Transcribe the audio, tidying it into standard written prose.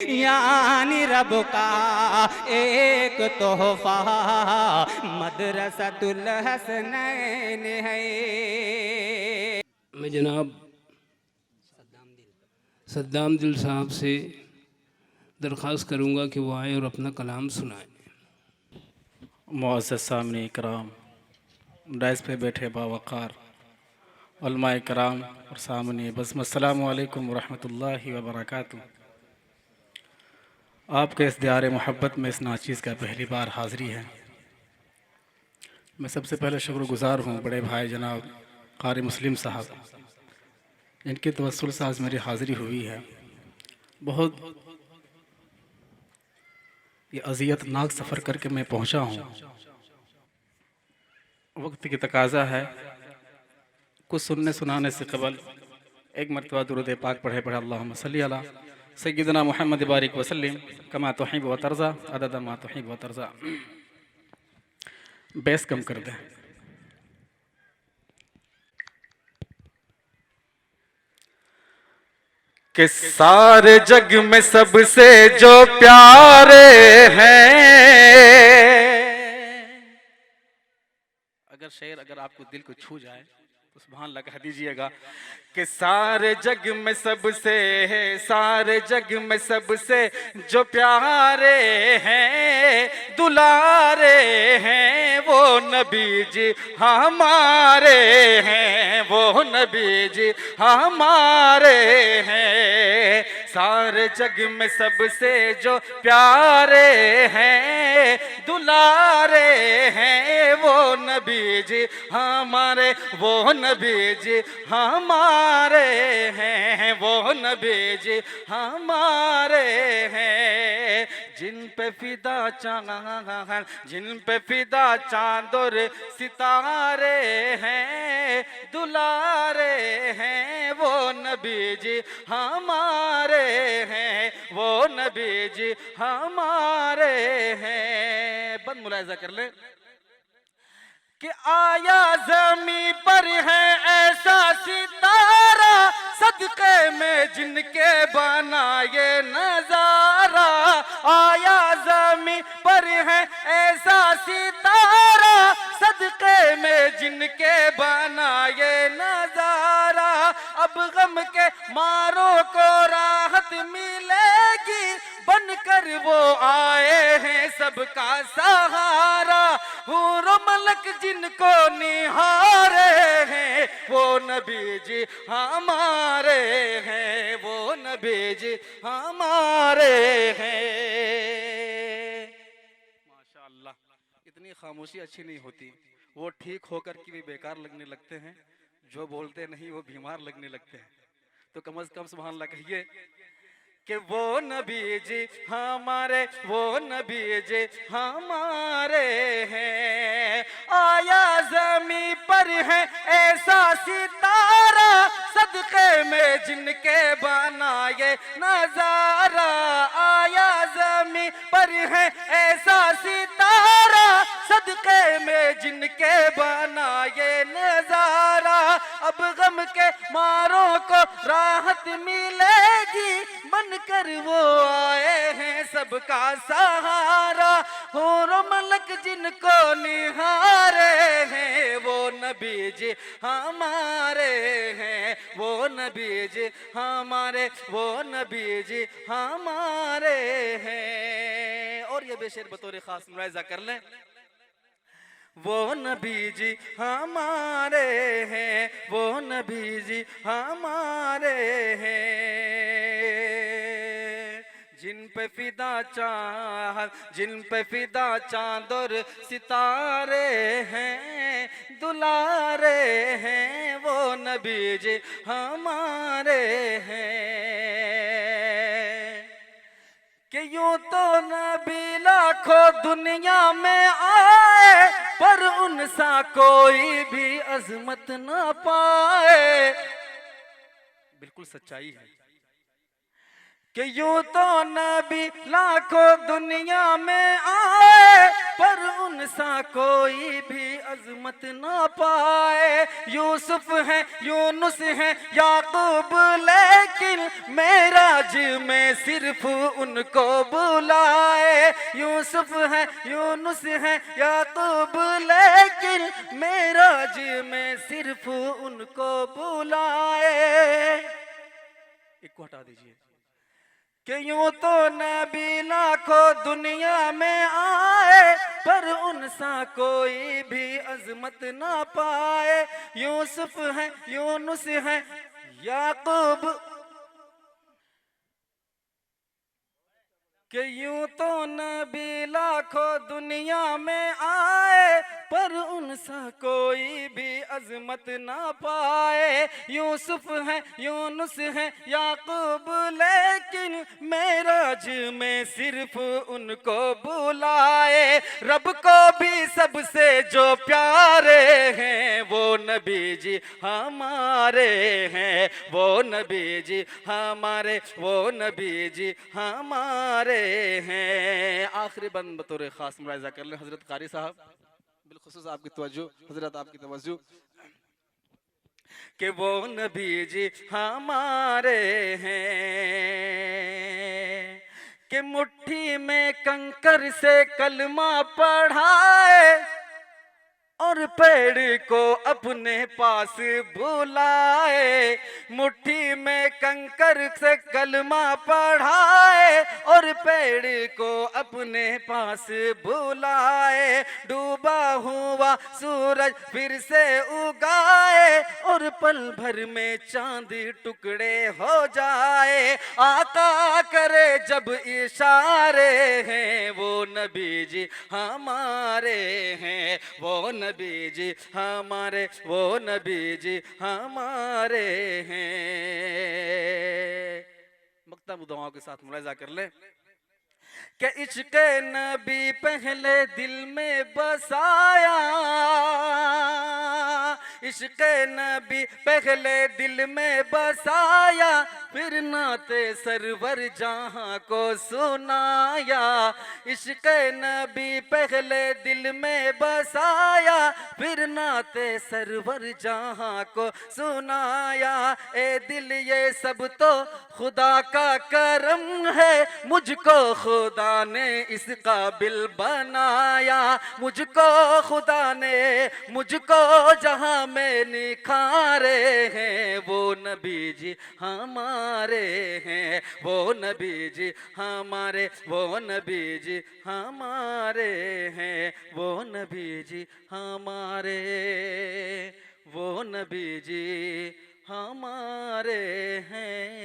यानी रब का एक तोहफा मदरसतुल हसनैन है। मैं जनाब सद्दाम दिल साहब से दरख्वास्त करूँगा कि वो आए और अपना कलाम सुनाएं। मुअज़्ज़ज़ सामने इकराम, डाइस पे बैठे बावक़ार उलमाए कराम और सामने बज़्म, अस्सलामु अलैकुम वरहमतुल्लाहि वबरकातुहू। आपके इस दियार मोहब्बत में इस नाचीज़ का पहली बार हाज़िरी है। मैं सबसे पहले शुक्रगुज़ार हूँ बड़े भाई जनाब क़ारी मुस्लिम साहब, इनके तवस्सुल से आज मेरी हाज़िरी हुई है। बहुत ये अज़ियतनाक सफ़र करके मैं पहुँचा हूँ। वक्त की तकाज़ा है, कुछ सुनने सुनाने से कबल एक मरतबा दुरूद पाक पढ़े पढ़े अल्लाहुम्मा सल्ली अला सय्यिदना मुहम्मद बारिक वसल्लिम कमा तुहिब व तर्ज़ा अदद मा तुहिब व तर्ज़ा। बेस कम कर दें। कि सारे जग में सबसे जो प्यारे हैं, अगर शेर अगर आपको दिल को छू जाए तो सुभान अल्लाह कह दीजिएगा कि सारे जग में सबसे है, सारे जग में सबसे जो प्यारे हैं दुलारे हैं वो नबी जी हमारे हैं, वो नबी जी हमारे हैं। सारे जग में सबसे जो प्यारे हैं दुलारे हैं वो नबी जी हमारे, वो नबी जी हमारे हैं, वो नबी जी हमारे हैं। जिन पे फिदा चांद, जिन पे फिदा चांद और सितारे हैं दुलारे हैं वो नबी जी हमारे हैं, वो नबी जी हमारे हैं। बंद मुलाहिजा कर ले कि आया ज़मीं पर है ऐसा सितारा सदक़े में जिनके बना ये नज़ारा। आया ज़मीं पर है ऐसा सितारा सदक़े में जिनके बना ये नज़ारा। अब गम के मारों को राहत मिलेगी बनकर वो आए हैं सबका सहारा। हूर मलक जिनको निहारे हैं वो नबी जी हमारे हैं, वो नबी जी हमारे हैं। माशाअल्लाह, इतनी खामोशी अच्छी नहीं होती। वो ठीक होकर के भी बेकार लगने लगते हैं, जो बोलते नहीं वो बीमार लगने लगते हैं। तो कम से कम सुभान अल्लाह कहिए कि वो नबी जी हमारे, वो नबी जी हमारे हैं। आया ज़मीं पर है ऐसा सितारा सदक़े में जिनके बना ये नज़ारा। आया ज़मीं पर है ऐसा सितारा सदक़े में जिनके बना ये नज़ारा। अब गम के मारों को राहत मिलेगी बनकर वो आए हैं सबका सहारा। हूर मलक जिनको निहारे हैं वो नबी जी हमारे हैं, वो नबी जी हमारे, वो नबी जी हमारे हैं। और ये बेशेर बतौर खास मुलाहिजा कर लें, वो नबी जी हमारे हैं, वो नबी जी हमारे हैं। जिन पे फिदा चांद, जिन पे फिदा चांद और सितारे हैं दुलारे हैं वो नबी जी हमारे हैं। कि यूं तो नबी लाखों दुनिया में आए पर उनसा कोई भी अजमत ना पाए। बिल्कुल सच्चाई है कि यूं तो नबी लाखों दुनिया में आए, पर उनसा कोई भी अजमत ना पाए। यूसुफ है, यूनुस है, याकूब, लेकिन मेराज में सिर्फ उनको बुलाए। यूसुफ है, यूनुस है, याकूब, लेकिन मेराज में सिर्फ उनको बुलाए। एक को हटा दीजिए। कि यूं तो नबी लाखों दुनिया में आए, पर उनसा कोई भी अजमत ना पाए। यूसुफ है, यूनुस है, याकूब, कि यूं तो नबी लाखों दुनिया में आए, पर उनसा कोई भी अजमत ना पाए। यूसुफ है, यूनुस है, याकूब, लेकिन मेराज में सिर्फ उनको बुलाए। रब को भी सबसे जो प्यारे हैं, वो नबी जी हमारे हैं। वो नबी जी हमारे, वो नबी जी हमारे हैं। आखिरी बंद बतौर खास मुलाहिजा कर लें हजरत कारी साहब, बिलखुसूस आपकी तवज्जो, हजरत आपकी तवज्जो, कि वो नबी जी हमारे हैं। कि मुट्ठी में कंकर से कलमा पढ़ाए, और पेड़ को अपने पास बुलाए। मुट्ठी में कंकर से कलमा पढ़ाए, और पेड़ को अपने पास बुलाए। डूबा हुआ सूरज फिर से उगाए, और पल भर में चांद टुकड़े हो जाए। आका करे जब इशारे हैं, वो नबी जी हमारे हैं। वो नबी जी हमारे, वो नबी जी हमारे हैं। मकतब दुआओं के साथ मुलाहिजा कर ले कि इश्क़ नबी पहले दिल में बसाया। इश्क़ नबी पहले दिल में बसाया, फिर नाते सरवर जहां को सुनाया। इश्क़ नबी पहले दिल में बसाया, फिर नाते सरवर जहां को सुनाया। ए दिल ये सब तो खुदा का करम है, मुझको खुदा ने इस काबिल बनाया। मुझको खुदा ने, मुझको जहां में निखारे हैं, वो नबी जी हमारे हैं। वो नबी जी हमारे, वो नबी जी हमारे हैं। वो नबी जी हमारे, वो नबी जी हमारे हैं।